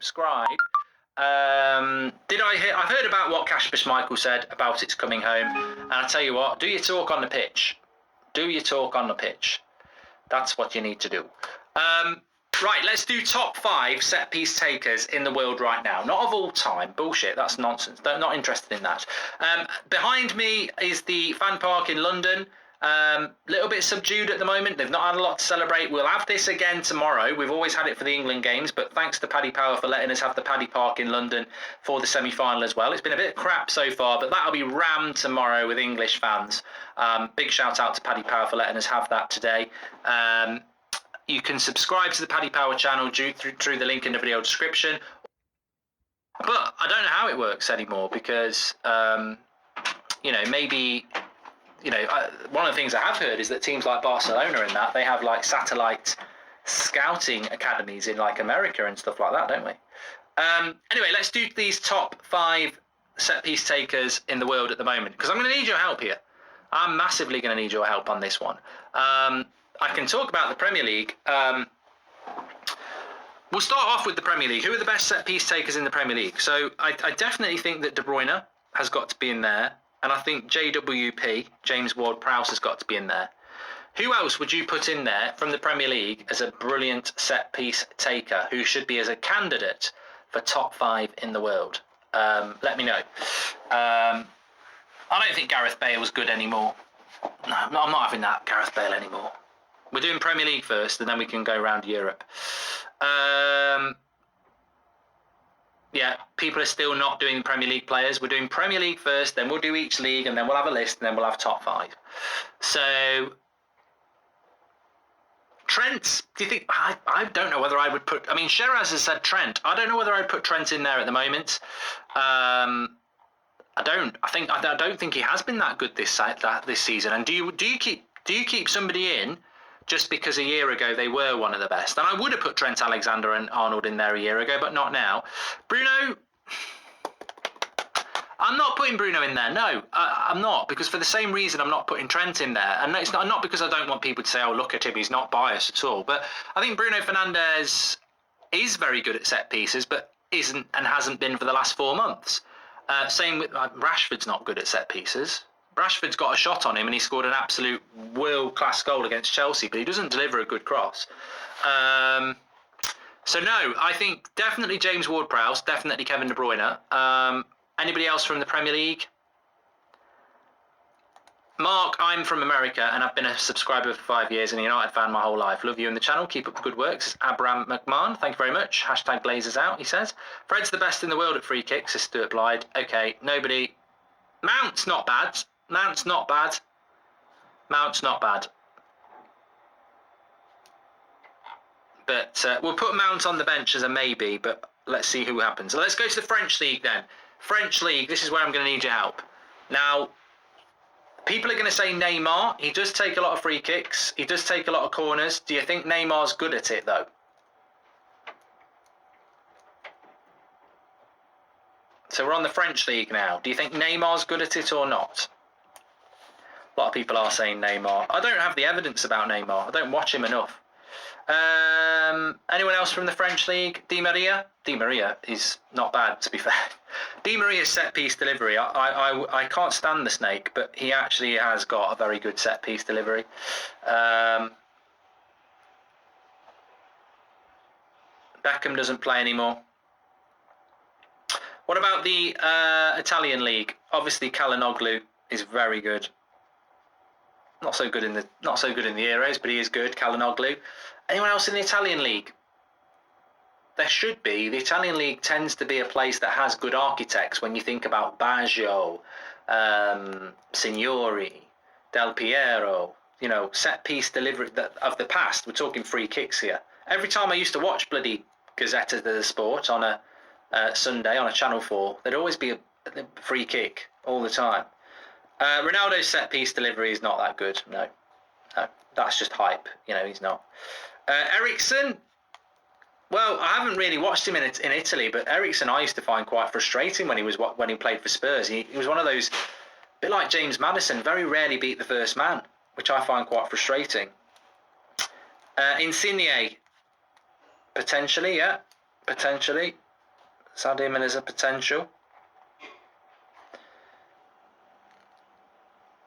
subscribe. I've heard about what Kasper Schmeichel said about it's coming home, and I tell you what, do your talk on the pitch. Do your talk on the pitch. That's what you need to do. Right, let's do top 5 set-piece takers in the world right now. Not of all time. Bullshit, that's nonsense. They're not interested in that. Behind me is the fan park in London. Little bit subdued at the moment. They've not had a lot to celebrate. We'll have this again tomorrow. We've always had it for the England games, but thanks to Paddy Power for letting us have the Paddy Park in London for the semi-final as well. It's been a bit crap so far, but that'll be rammed tomorrow with English fans. Big shout out to Paddy Power for letting us have that today. You can subscribe to the Paddy Power channel through the link in the video description. But I don't know how it works anymore because, maybe... one of the things I have heard is that teams like Barcelona and that, they have like satellite scouting academies in like America and stuff like that, don't we? Anyway, let's do these top 5 set-piece takers in the world at the moment, because I'm going to need your help here. I'm massively going to need your help on this one. I can talk about the Premier League. We'll start off with the Premier League. Who are the best set-piece takers in the Premier League? So I definitely think that De Bruyne has got to be in there. And I think JWP, James Ward-Prowse, has got to be in there. Who else would you put in there from the Premier League as a brilliant set-piece taker who should be as a candidate for top 5 in the world? Let me know. I don't think Gareth Bale's good anymore. No, I'm not having that Gareth Bale anymore. We're doing Premier League first, and then we can go around Europe. Yeah, people are still not doing Premier League players. We're doing Premier League first, then we'll do each league, and then we'll have a list, and then we'll have top 5. So, Trent, do you think... I don't know whether I would put... I mean, Sheraz has said Trent. I don't know whether I'd put Trent in there at the moment. I don't think he has been that good this season. And do you keep somebody in just because a year ago they were one of the best? And I would have put Trent Alexander-Arnold in there a year ago, but not now. Bruno, I'm not putting Bruno in there. No, I'm not, because for the same reason I'm not putting Trent in there. And it's not because I don't want people to say, oh, look at him, he's not biased at all. But I think Bruno Fernandes is very good at set pieces, but isn't and hasn't been for the last 4 months. Same with Rashford's not good at set pieces. Rashford's got a shot on him and he scored an absolute world-class goal against Chelsea, but he doesn't deliver a good cross. So no, I think definitely James Ward-Prowse, definitely Kevin De Bruyne. Anybody else from the Premier League? Mark, I'm from America and I've been a subscriber for 5 years and a United fan my whole life. Love you and the channel. Keep up the good work. This is Abraham McMahon. Thank you very much. Hashtag Blazers out, he says. Fred's the best in the world at free kicks, is Stuart Blyde. Okay, nobody. Mount's not bad. Mount's not bad. Mount's not bad. But we'll put Mount on the bench as a maybe, but let's see who happens. So let's go to the French League then. French League, this is where I'm going to need your help. Now, people are going to say Neymar. He does take a lot of free kicks. He does take a lot of corners. Do you think Neymar's good at it, though? So we're on the French League now. Do you think Neymar's good at it or not? A lot of people are saying Neymar. I don't have the evidence about Neymar. I don't watch him enough. Anyone else from the French League? Di Maria? Di Maria is not bad, to be fair. Di Maria's set-piece delivery. I can't stand the snake, but he actually has got a very good set-piece delivery. Beckham doesn't play anymore. What about the Italian league? Obviously, Calhanoglu is very good. Not so good in the Euros, but he is good. Calhanoglu. Anyone else in the Italian league? There should be. The Italian league tends to be a place that has good architects. When you think about Baggio, Signori, Del Piero, set piece delivery of the past. We're talking free kicks here. Every time I used to watch bloody Gazzetta dello Sport on a Sunday on a Channel 4, there'd always be a free kick all the time. Ronaldo's set-piece delivery is not that good. No, that's just hype. He's not. Eriksen, well, I haven't really watched him in Italy, but Eriksen I used to find quite frustrating when he played for Spurs. He was one of those, a bit like James Maddison, very rarely beat the first man, which I find quite frustrating. Insigne, potentially, yeah, potentially. Sadio Mane is a potential.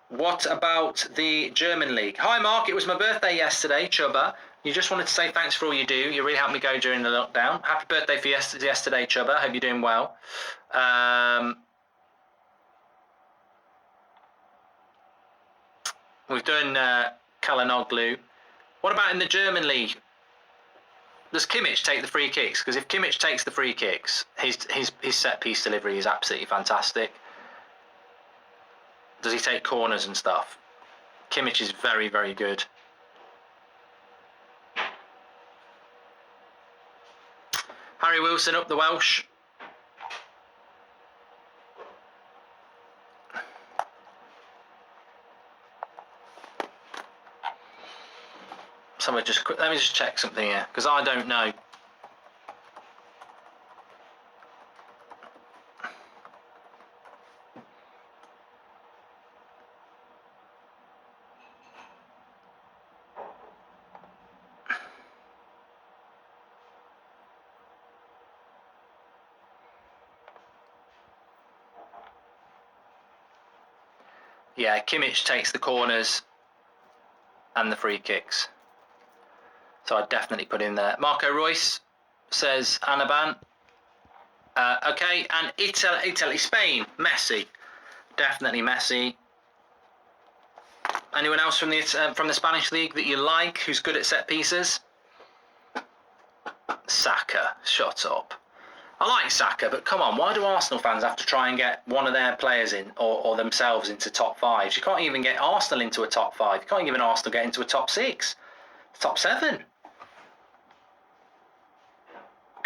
What about the German league? Hi, Mark. It was my birthday yesterday, Chubba. You just wanted to say thanks for all you do. You really helped me go during the lockdown. Happy birthday for yesterday, Chubba. Hope you're doing well. We've done Kalanoglu. What about in the German league? Does Kimmich take the free kicks? Because if Kimmich takes the free kicks, his set piece delivery is absolutely fantastic. Does he take corners and stuff? Kimmich is very, very good. Harry Wilson up the Welsh. Let me just check something here, because I don't know. Yeah, Kimmich takes the corners and the free kicks. So I'd definitely put in there. Marco Royce says Anaban. Okay, and Italy, Spain, Messi. Definitely Messi. Anyone else from the Spanish league that you like, who's good at set pieces? Saka, shut up. I like Saka, but come on, why do Arsenal fans have to try and get one of their players in or themselves into top fives? You can't even get Arsenal into a top five. You can't even Arsenal get into a top six, top seven.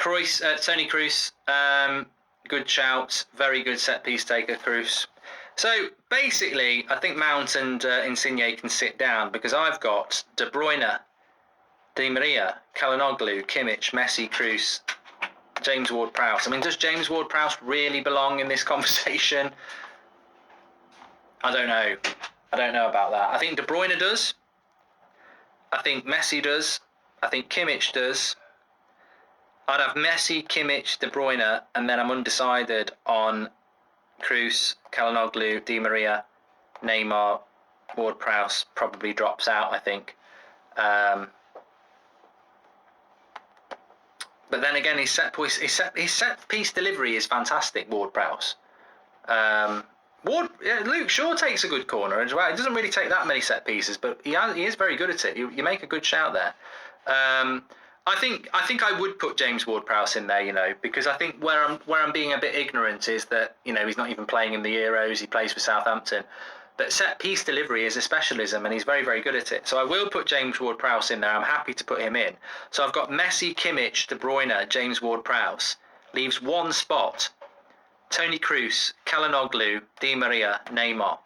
Tony Kroos, good shout, very good set piece taker, Kroos. So basically, I think Mount and Insigne can sit down because I've got De Bruyne, Di Maria, Kalanoglu, Kimmich, Messi, Kroos, James Ward-Prowse. I mean, does James Ward-Prowse really belong in this conversation? I don't know. I don't know about that. I think De Bruyne does. I think Messi does. I think Kimmich does. I'd have Messi, Kimmich, De Bruyne, and then I'm undecided on Kroos, Kalanoglu, Di Maria, Neymar, Ward-Prowse probably drops out, I think. But then again, his set piece delivery is fantastic, Ward-Prowse. Luke Shaw takes a good corner as well. He doesn't really take that many set pieces, but he is very good at it. You make a good shout there. I think I would put James Ward-Prowse in there, because I think where I'm being a bit ignorant is that, he's not even playing in the Euros. He plays for Southampton. But set piece delivery is a specialism, and he's very, very good at it. So I will put James Ward-Prowse in there. I'm happy to put him in. So I've got Messi, Kimmich, De Bruyne, James Ward-Prowse. Leaves one spot. Tony Kroos, Kalanoglu, Di Maria, Neymar.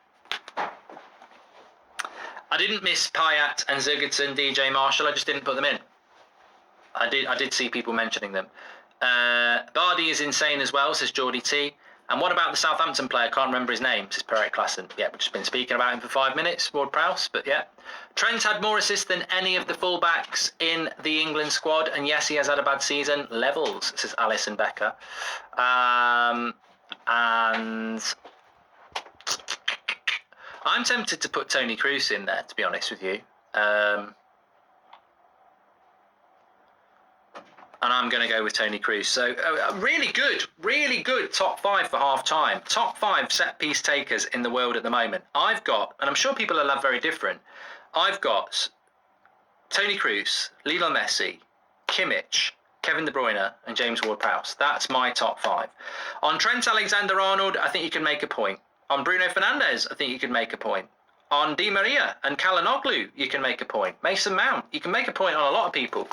I didn't miss Payet and Sigurdsson, DJ Marshall. I just didn't put them in. I did see people mentioning them. Bardi is insane as well, says Geordie T. And what about the Southampton player? Can't remember his name, says Perek Klassen. Yeah, we've just been speaking about him for 5 minutes, Ward-Prowse, but yeah. Trent had more assists than any of the fullbacks in the England squad, and yes, he has had a bad season. Levels, says Alison Becker. And I'm tempted to put Tony Kroos in there, to be honest with you. And I'm going to go with Tony Kroos. So really good top five for half time. Top five set piece takers in the world at the moment. I've got, and I'm sure people will have very different. I've got Tony Kroos, Lionel Messi, Kimmich, Kevin De Bruyne, and James Ward-Prowse. That's my top five. On Trent Alexander-Arnold, I think you can make a point. On Bruno Fernandes, I think you can make a point. On Di Maria and Kalanoglu, you can make a point. Mason Mount, you can make a point on a lot of people.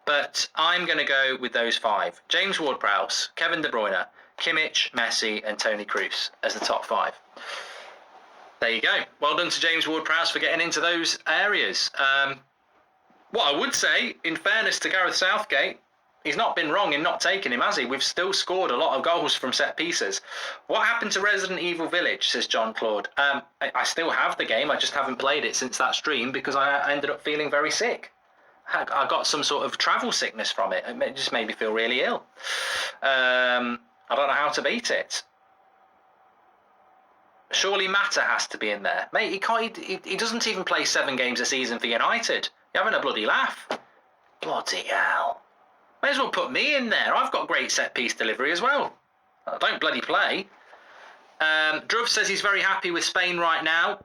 But I'm going to go with those five. James Ward-Prowse, Kevin De Bruyne, Kimmich, Messi, and Tony Kroos as the top five. There you go. Well done to James Ward-Prowse for getting into those areas. What I would say, in fairness to Gareth Southgate, he's not been wrong in not taking him, has he? We've still scored a lot of goals from set pieces. What happened to Resident Evil Village, says John Claude. I still have the game. I just haven't played it since that stream because I ended up feeling very sick. I got some sort of travel sickness from it. It just made me feel really ill. I don't know how to beat it. Surely Mata has to be in there. Mate, he can't. He doesn't even play 7 games a season for United. You're having a bloody laugh. Bloody hell. May as well put me in there. I've got great set-piece delivery as well. I don't bloody play. Druv says he's very happy with Spain right now.